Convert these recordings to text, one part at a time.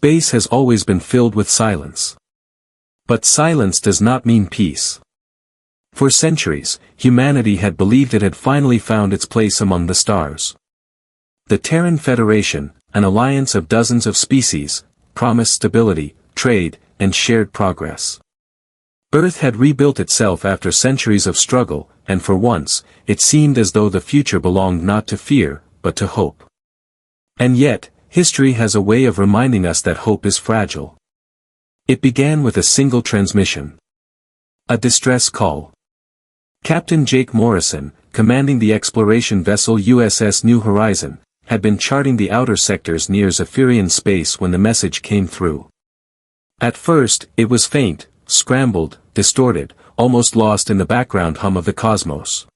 Space has always been filled with silence. But silence does not mean peace. For centuries, humanity had believed it had finally found its place among the stars. The Terran Federation, an alliance of dozens of species, promised stability, trade, and shared progress. Earth had rebuilt itself after centuries of struggle, and for once, it seemed as though the future belonged not to fear, but to hope. And yet, history has a way of reminding us that hope is fragile. It began with a single transmission. A distress call. Captain Jake Morrison, commanding the exploration vessel USS New Horizon, had been charting the outer sectors near Zephyrian space when the message came through. At first, it was faint, scrambled, distorted, almost lost in the background hum of the cosmos.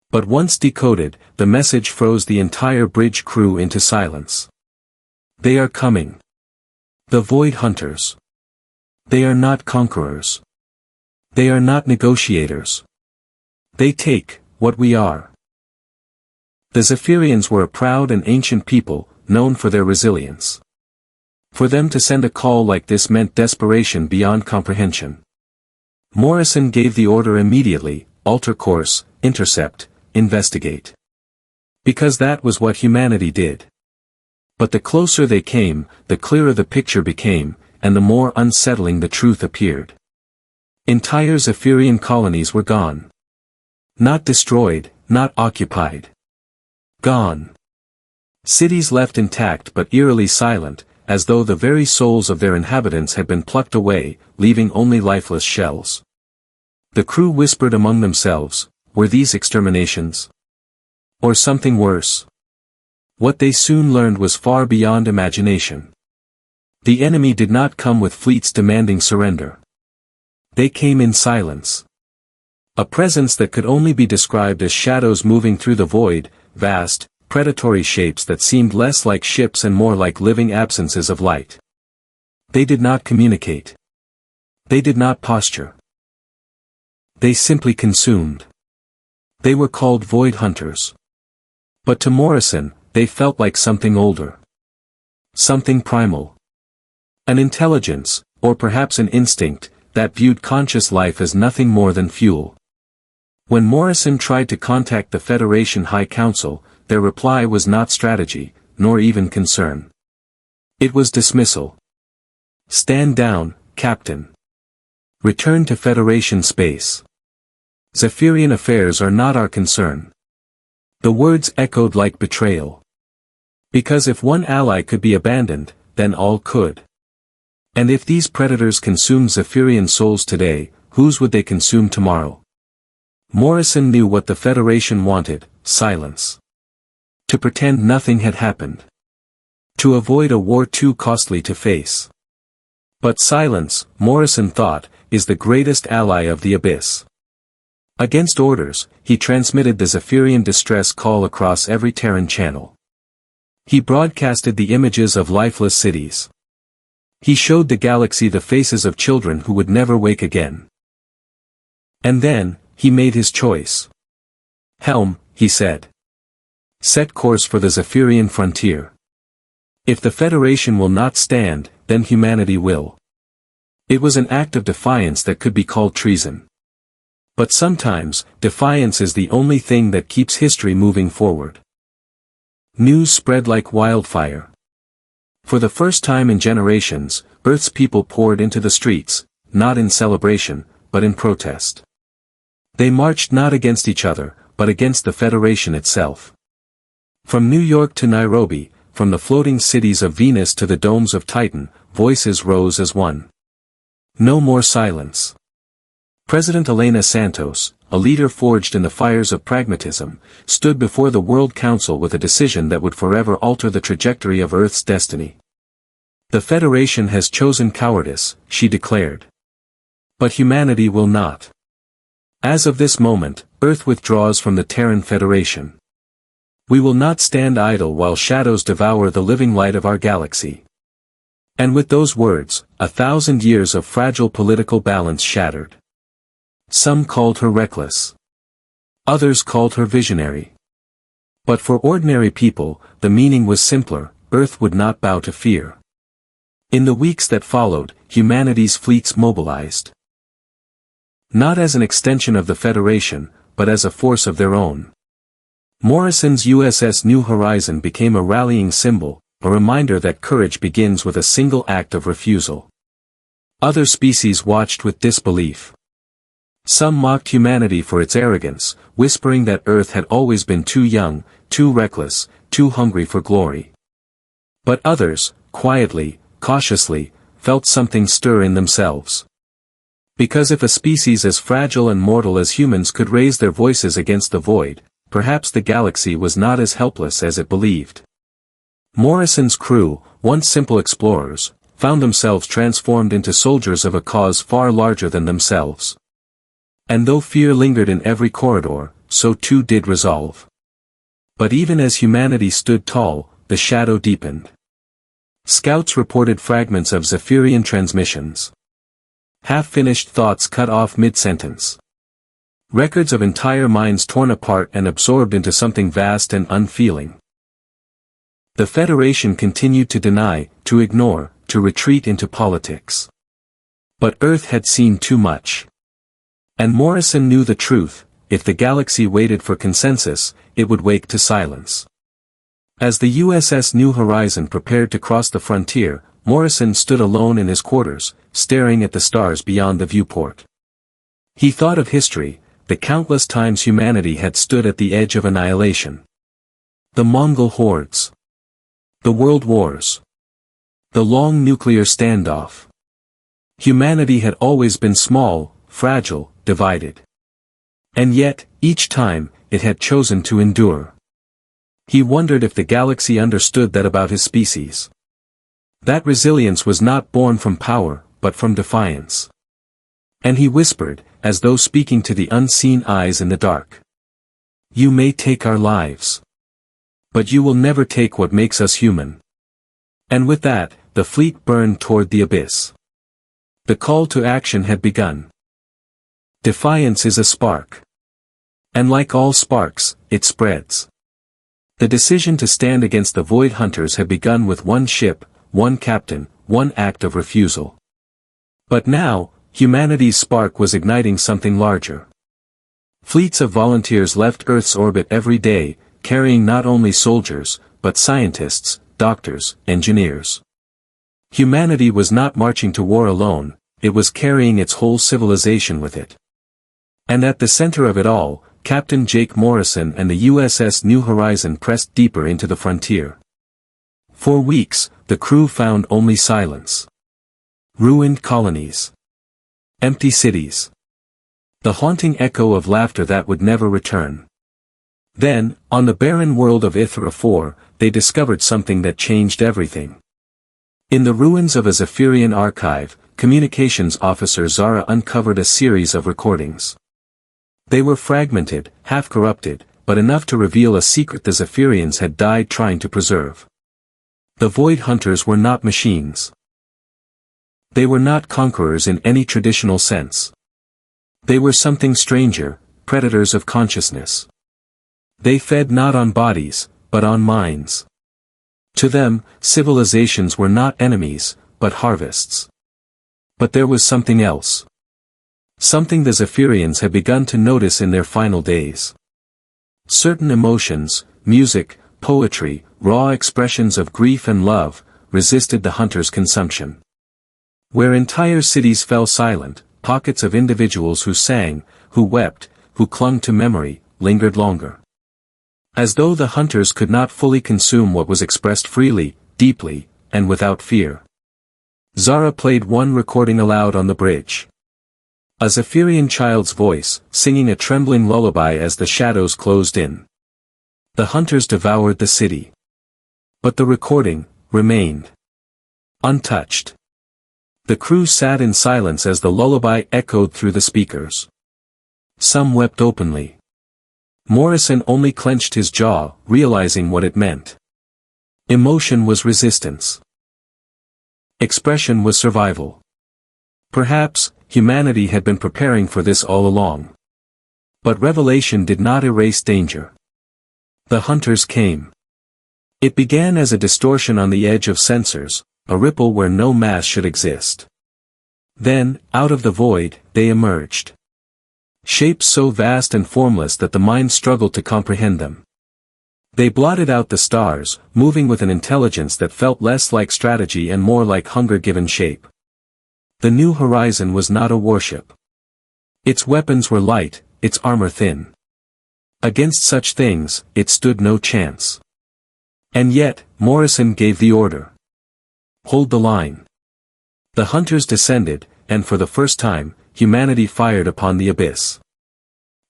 But once decoded, the message froze the entire bridge crew into silence. They are coming. The Void Hunters. They are not conquerors. They are not negotiators. They take what we are. The Zephyrians were a proud and ancient people, known for their resilience. For them to send a call like this meant desperation beyond comprehension. Morrison gave the order immediately: alter course, intercept, investigate. Because that was what humanity did. But the closer they came, the clearer the picture became, and the more unsettling the truth appeared. Entire Zephyrian colonies were gone. Not destroyed, not occupied. Gone. Cities left intact but eerily silent, as though the very souls of their inhabitants had been plucked away, leaving only lifeless shells. The crew whispered among themselves, were these exterminations? Or something worse? What they soon learned was far beyond imagination. The enemy did not come with fleets demanding surrender. They came in silence. A presence that could only be described as shadows moving through the void, vast, predatory shapes that seemed less like ships and more like living absences of light. They did not communicate. They did not posture. They simply consumed. They were called Void Hunters. But to Morrison, they felt like something older. Something primal. An intelligence, or perhaps an instinct, that viewed conscious life as nothing more than fuel. When Morrison tried to contact the Federation High Council, their reply was not strategy, nor even concern. It was dismissal. Stand down, Captain. Return to Federation space. Zephyrian affairs are not our concern. The words echoed like betrayal. Because if one ally could be abandoned, then all could. And if these predators consumed Zephyrian souls today, whose would they consume tomorrow? Morrison knew what the Federation wanted: silence. To pretend nothing had happened. To avoid a war too costly to face. But silence, Morrison thought, is the greatest ally of the abyss. Against orders, he transmitted the Zephyrian distress call across every Terran channel. He broadcasted the images of lifeless cities. He showed the galaxy the faces of children who would never wake again. And then, he made his choice. Helm, he said. Set course for the Zephyrian frontier. If the Federation will not stand, then humanity will. It was an act of defiance that could be called treason. But sometimes, defiance is the only thing that keeps history moving forward. News spread like wildfire. For the first time in generations, Earth's people poured into the streets, not in celebration, but in protest. They marched not against each other, but against the Federation itself. From New York to Nairobi, from the floating cities of Venus to the domes of Titan, voices rose as one. No more silence. President Elena Santos, a leader forged in the fires of pragmatism, stood before the World Council with a decision that would forever alter the trajectory of Earth's destiny. The Federation has chosen cowardice, she declared. But humanity will not. As of this moment, Earth withdraws from the Terran Federation. We will not stand idle while shadows devour the living light of our galaxy. And with those words, 1,000 years of fragile political balance shattered. Some called her reckless. Others called her visionary. But for ordinary people, the meaning was simpler: Earth would not bow to fear. In the weeks that followed, humanity's fleets mobilized. Not as an extension of the Federation, but as a force of their own. Morrison's USS New Horizon became a rallying symbol, a reminder that courage begins with a single act of refusal. Other species watched with disbelief. Some mocked humanity for its arrogance, whispering that Earth had always been too young, too reckless, too hungry for glory. But others, quietly, cautiously, felt something stir in themselves. Because if a species as fragile and mortal as humans could raise their voices against the void, perhaps the galaxy was not as helpless as it believed. Morrison's crew, once simple explorers, found themselves transformed into soldiers of a cause far larger than themselves. And though fear lingered in every corridor, so too did resolve. But even as humanity stood tall, the shadow deepened. Scouts reported fragments of Zephyrian transmissions. Half-finished thoughts cut off mid-sentence. Records of entire minds torn apart and absorbed into something vast and unfeeling. The Federation continued to deny, to ignore, to retreat into politics. But Earth had seen too much. And Morrison knew the truth: if the galaxy waited for consensus, it would wake to silence. As the USS New Horizon prepared to cross the frontier, Morrison stood alone in his quarters, staring at the stars beyond the viewport. He thought of history, the countless times humanity had stood at the edge of annihilation. The Mongol hordes. The world wars. The long nuclear standoff. Humanity had always been small, fragile, divided. And yet, each time, it had chosen to endure. He wondered if the galaxy understood that about his species. That resilience was not born from power, but from defiance. And he whispered, as though speaking to the unseen eyes in the dark. You may take our lives. But you will never take what makes us human. And with that, the fleet burned toward the abyss. The call to action had begun. Defiance is a spark. And like all sparks, it spreads. The decision to stand against the Void Hunters had begun with one ship, one captain, one act of refusal. But now, humanity's spark was igniting something larger. Fleets of volunteers left Earth's orbit every day, carrying not only soldiers, but scientists, doctors, engineers. Humanity was not marching to war alone, it was carrying its whole civilization with it. And at the center of it all, Captain Jake Morrison and the USS New Horizon pressed deeper into the frontier. For weeks, the crew found only silence. Ruined colonies. Empty cities. The haunting echo of laughter that would never return. Then, on the barren world of Ithra 4, they discovered something that changed everything. In the ruins of a Zephyrian archive, communications officer Zara uncovered a series of recordings. They were fragmented, half-corrupted, but enough to reveal a secret the Zephyrians had died trying to preserve. The Void Hunters were not machines. They were not conquerors in any traditional sense. They were something stranger, predators of consciousness. They fed not on bodies, but on minds. To them, civilizations were not enemies, but harvests. But there was something else. Something the Zephyrians had begun to notice in their final days. Certain emotions, music, poetry, raw expressions of grief and love, resisted the hunters' consumption. Where entire cities fell silent, pockets of individuals who sang, who wept, who clung to memory, lingered longer. As though the hunters could not fully consume what was expressed freely, deeply, and without fear. Zara played one recording aloud on the bridge. A Zephyrian child's voice, singing a trembling lullaby as the shadows closed in. The hunters devoured the city. But the recording remained untouched. The crew sat in silence as the lullaby echoed through the speakers. Some wept openly. Morrison only clenched his jaw, realizing what it meant. Emotion was resistance. Expression was survival. Perhaps, humanity had been preparing for this all along. But revelation did not erase danger. The hunters came. It began as a distortion on the edge of sensors, a ripple where no mass should exist. Then, out of the void, they emerged. Shapes so vast and formless that the mind struggled to comprehend them. They blotted out the stars, moving with an intelligence that felt less like strategy and more like hunger given shape. The new horizon was not a warship. Its weapons were light, its armor thin. Against such things, it stood no chance. And yet, Morrison gave the order. Hold the line. The hunters descended, and for the first time, humanity fired upon the abyss.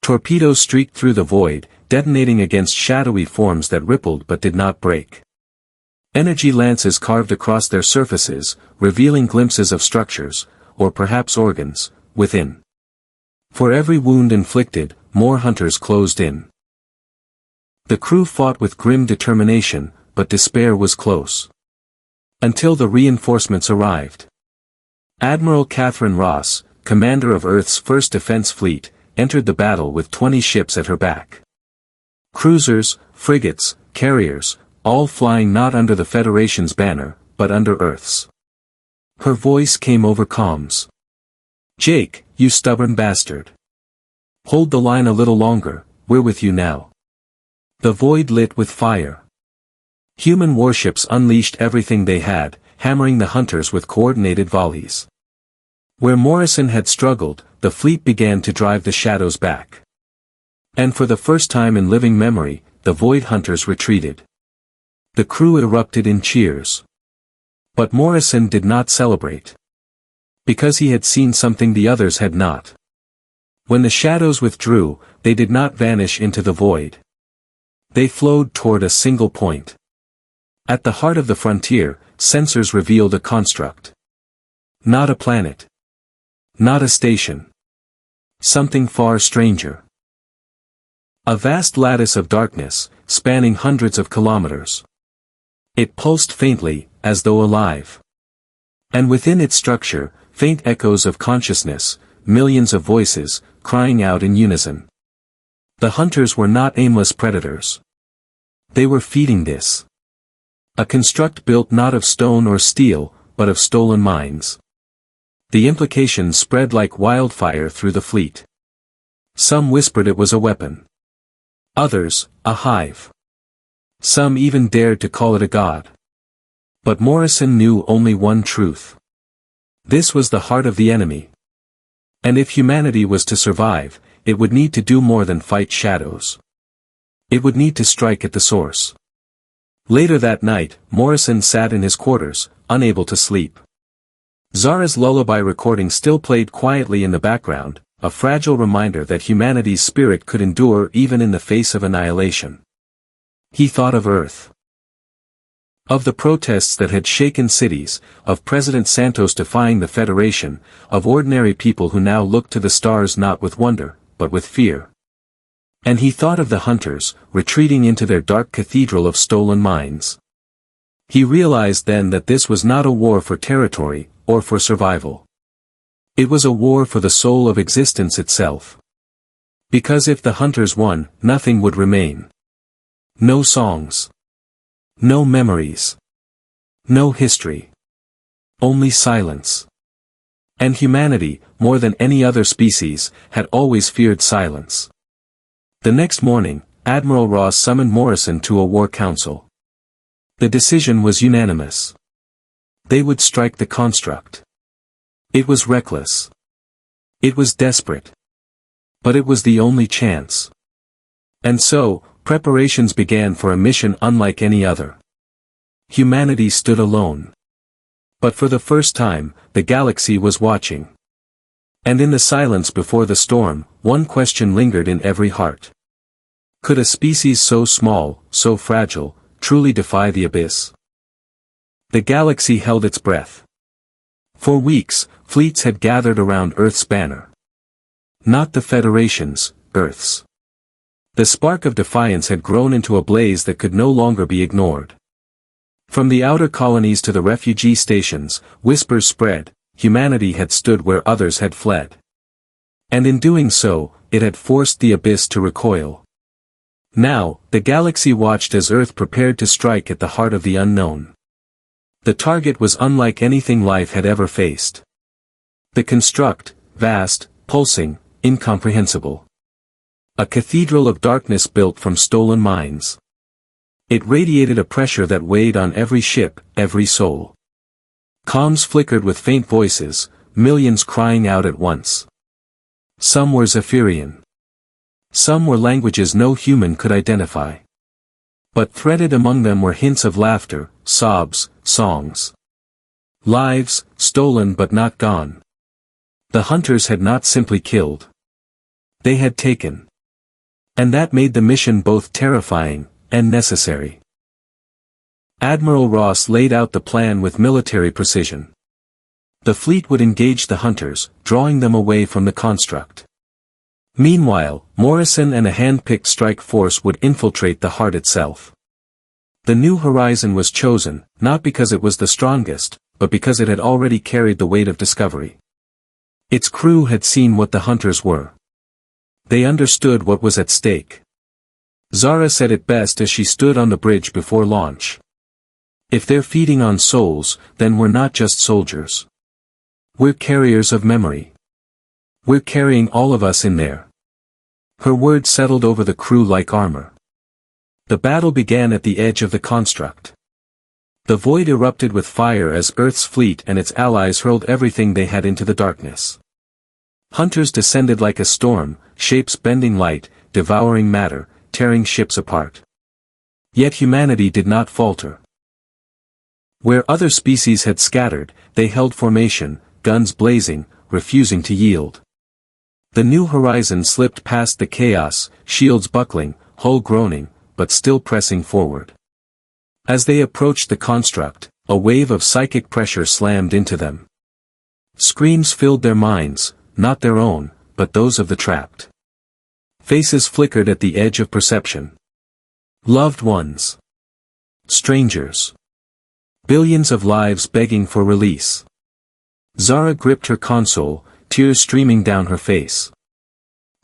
Torpedoes streaked through the void, detonating against shadowy forms that rippled but did not break. Energy lances carved across their surfaces, revealing glimpses of structures, or perhaps organs, within. For every wound inflicted, more hunters closed in. The crew fought with grim determination, but despair was close. Until the reinforcements arrived. Admiral Catherine Ross, commander of Earth's first defense fleet, entered the battle with 20 ships at her back. Cruisers, frigates, carriers, all flying not under the Federation's banner, but under Earth's. Her voice came over comms. "Jake, you stubborn bastard. Hold the line a little longer, we're with you now." The void lit with fire. Human warships unleashed everything they had, hammering the hunters with coordinated volleys. Where Morrison had struggled, the fleet began to drive the shadows back. And for the first time in living memory, the void hunters retreated. The crew erupted in cheers. But Morrison did not celebrate. Because he had seen something the others had not. When the shadows withdrew, they did not vanish into the void. They flowed toward a single point. At the heart of the frontier, sensors revealed a construct. Not a planet. Not a station. Something far stranger. A vast lattice of darkness, spanning hundreds of kilometers. It pulsed faintly, as though alive. And within its structure, faint echoes of consciousness, millions of voices, crying out in unison. The hunters were not aimless predators. They were feeding this. A construct built not of stone or steel, but of stolen minds. The implications spread like wildfire through the fleet. Some whispered it was a weapon. Others, a hive. Some even dared to call it a god. But Morrison knew only one truth. This was the heart of the enemy. And if humanity was to survive, it would need to do more than fight shadows. It would need to strike at the source. Later that night, Morrison sat in his quarters, unable to sleep. Zara's lullaby recording still played quietly in the background, a fragile reminder that humanity's spirit could endure even in the face of annihilation. He thought of Earth. Of the protests that had shaken cities, of President Santos defying the Federation, of ordinary people who now looked to the stars not with wonder, but with fear. And he thought of the hunters, retreating into their dark cathedral of stolen minds. He realized then that this was not a war for territory, or for survival. It was a war for the soul of existence itself. Because if the hunters won, nothing would remain. No songs. No memories. No history. Only silence. And humanity, more than any other species, had always feared silence. The next morning, Admiral Ross summoned Morrison to a war council. The decision was unanimous. They would strike the construct. It was reckless. It was desperate. But it was the only chance. And so, preparations began for a mission unlike any other. Humanity stood alone. But for the first time, the galaxy was watching. And in the silence before the storm, one question lingered in every heart. Could a species so small, so fragile, truly defy the abyss? The galaxy held its breath. For weeks, fleets had gathered around Earth's banner. Not the Federation's, Earth's. The spark of defiance had grown into a blaze that could no longer be ignored. From the outer colonies to the refugee stations, whispers spread, humanity had stood where others had fled. And in doing so, it had forced the abyss to recoil. Now, the galaxy watched as Earth prepared to strike at the heart of the unknown. The target was unlike anything life had ever faced. The construct, vast, pulsing, incomprehensible. A cathedral of darkness built from stolen minds. It radiated a pressure that weighed on every ship, every soul. Comms flickered with faint voices, millions crying out at once. Some were Zephyrian. Some were languages no human could identify. But threaded among them were hints of laughter, sobs, songs. Lives, stolen but not gone. The hunters had not simply killed. They had taken. And that made the mission both terrifying and necessary. Admiral Ross laid out the plan with military precision. The fleet would engage the hunters, drawing them away from the construct. Meanwhile, Morrison and a hand-picked strike force would infiltrate the heart itself. The New Horizon was chosen, not because it was the strongest, but because it had already carried the weight of discovery. Its crew had seen what the hunters were. They understood what was at stake. Zara said it best as she stood on the bridge before launch. If they're feeding on souls, then we're not just soldiers. We're carriers of memory. We're carrying all of us in there. Her words settled over the crew like armor. The battle began at the edge of the construct. The void erupted with fire as Earth's fleet and its allies hurled everything they had into the darkness. Hunters descended like a storm, shapes bending light, devouring matter, tearing ships apart. Yet humanity did not falter. Where other species had scattered, they held formation, guns blazing, refusing to yield. The New Horizon slipped past the chaos, shields buckling, hull groaning, but still pressing forward. As they approached the construct, a wave of psychic pressure slammed into them. Screams filled their minds, not their own, but those of the trapped. Faces flickered at the edge of perception. Loved ones. Strangers. Billions of lives begging for release. Zara gripped her console, tears streaming down her face.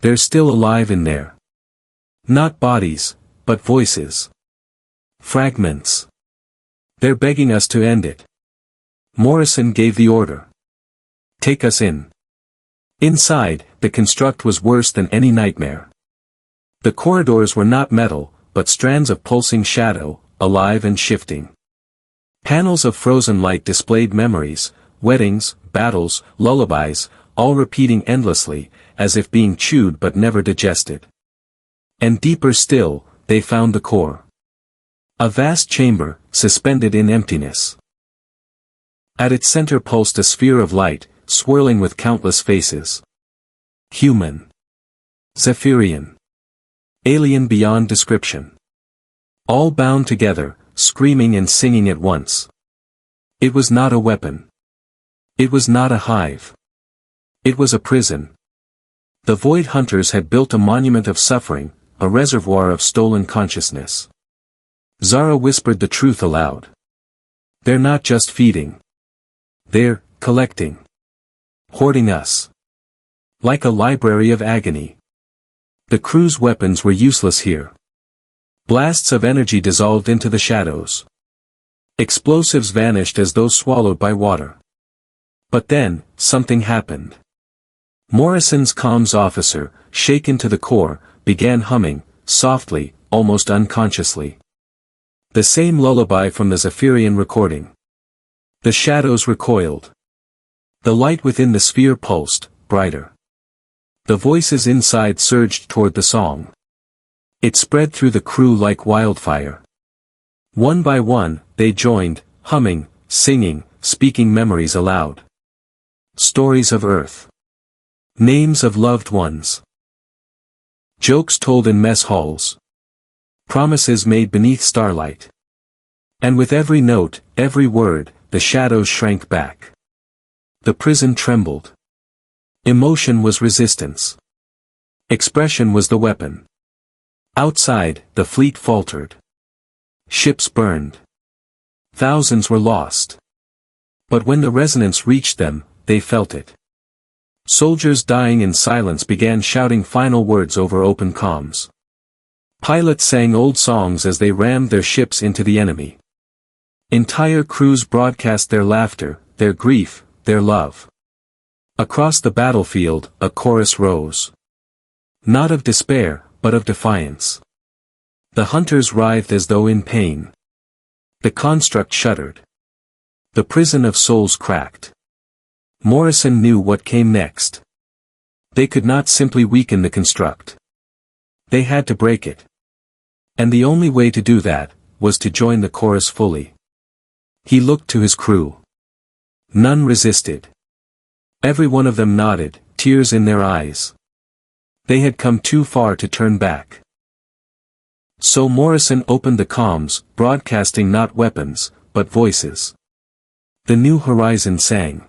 They're still alive in there. Not bodies, but voices. Fragments. They're begging us to end it. Morrison gave the order. Take us in. Inside, the construct was worse than any nightmare. The corridors were not metal, but strands of pulsing shadow, alive and shifting. Panels of frozen light displayed memories, weddings, battles, lullabies, all repeating endlessly, as if being chewed but never digested. And deeper still, they found the core. A vast chamber, suspended in emptiness. At its center pulsed a sphere of light, swirling with countless faces. Human. Zephyrian. Alien beyond description. All bound together, screaming and singing at once. It was not a weapon. It was not a hive. It was a prison. The Void Hunters had built a monument of suffering, a reservoir of stolen consciousness. Zara whispered the truth aloud. They're not just feeding. They're collecting. Hoarding us. Like a library of agony. The crew's weapons were useless here. Blasts of energy dissolved into the shadows. Explosives vanished as though swallowed by water. But then, something happened. Morrison's comms officer, shaken to the core, began humming, softly, almost unconsciously. The same lullaby from the Zephyrian recording. The shadows recoiled. The light within the sphere pulsed, brighter. The voices inside surged toward the song. It spread through the crew like wildfire. One by one, they joined, humming, singing, speaking memories aloud. Stories of Earth. Names of loved ones. Jokes told in mess halls. Promises made beneath starlight. And with every note, every word, the shadows shrank back. The prison trembled. Emotion was resistance. Expression was the weapon. Outside, the fleet faltered. Ships burned. Thousands were lost. But when the resonance reached them, they felt it. Soldiers dying in silence began shouting final words over open comms. Pilots sang old songs as they rammed their ships into the enemy. Entire crews broadcast their laughter, their grief, their love. Across the battlefield, a chorus rose. Not of despair, but of defiance. The hunters writhed as though in pain. The construct shuddered. The prison of souls cracked. Morrison knew what came next. They could not simply weaken the construct. They had to break it. And the only way to do that, was to join the chorus fully. He looked to his crew. None resisted. Every one of them nodded, tears in their eyes. They had come too far to turn back. So Morrison opened the comms, broadcasting not weapons, but voices. The New Horizon sang.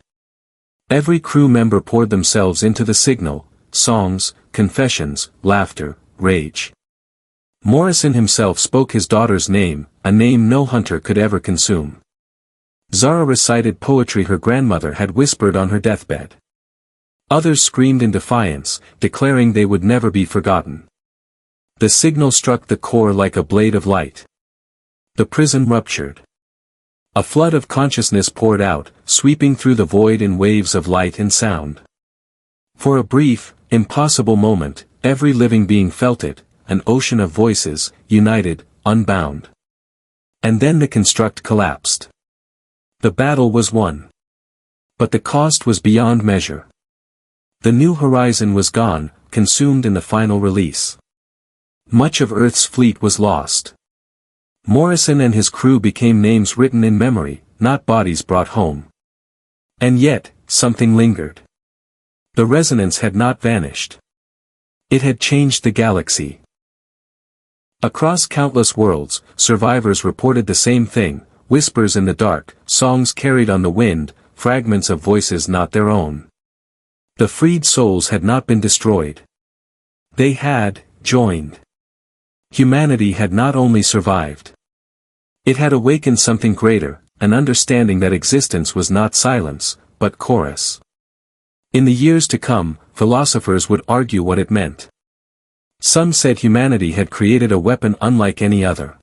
Every crew member poured themselves into the signal, songs, confessions, laughter, rage. Morrison himself spoke his daughter's name, a name no hunter could ever consume. Zara recited poetry her grandmother had whispered on her deathbed. Others screamed in defiance, declaring they would never be forgotten. The signal struck the core like a blade of light. The prison ruptured. A flood of consciousness poured out, sweeping through the void in waves of light and sound. For a brief, impossible moment, every living being felt it, an ocean of voices, united, unbound. And then the construct collapsed. The battle was won. But the cost was beyond measure. The New Horizon was gone, consumed in the final release. Much of Earth's fleet was lost. Morrison and his crew became names written in memory, not bodies brought home. And yet, something lingered. The resonance had not vanished. It had changed the galaxy. Across countless worlds, survivors reported the same thing, whispers in the dark, songs carried on the wind, fragments of voices not their own. The freed souls had not been destroyed. They had joined. Humanity had not only survived. It had awakened something greater, an understanding that existence was not silence, but chorus. In the years to come, philosophers would argue what it meant. Some said humanity had created a weapon unlike any other.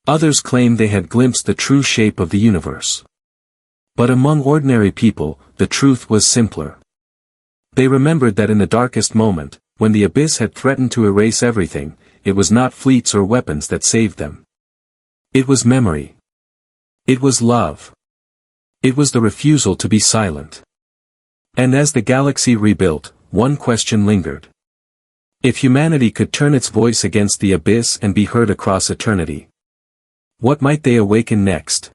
Others claimed they had glimpsed the true shape of the universe. But among ordinary people, the truth was simpler. They remembered that in the darkest moment, when the abyss had threatened to erase everything, it was not fleets or weapons that saved them. It was memory. It was love. It was the refusal to be silent. And as the galaxy rebuilt, one question lingered. If humanity could turn its voice against the abyss and be heard across eternity, what might they awaken next?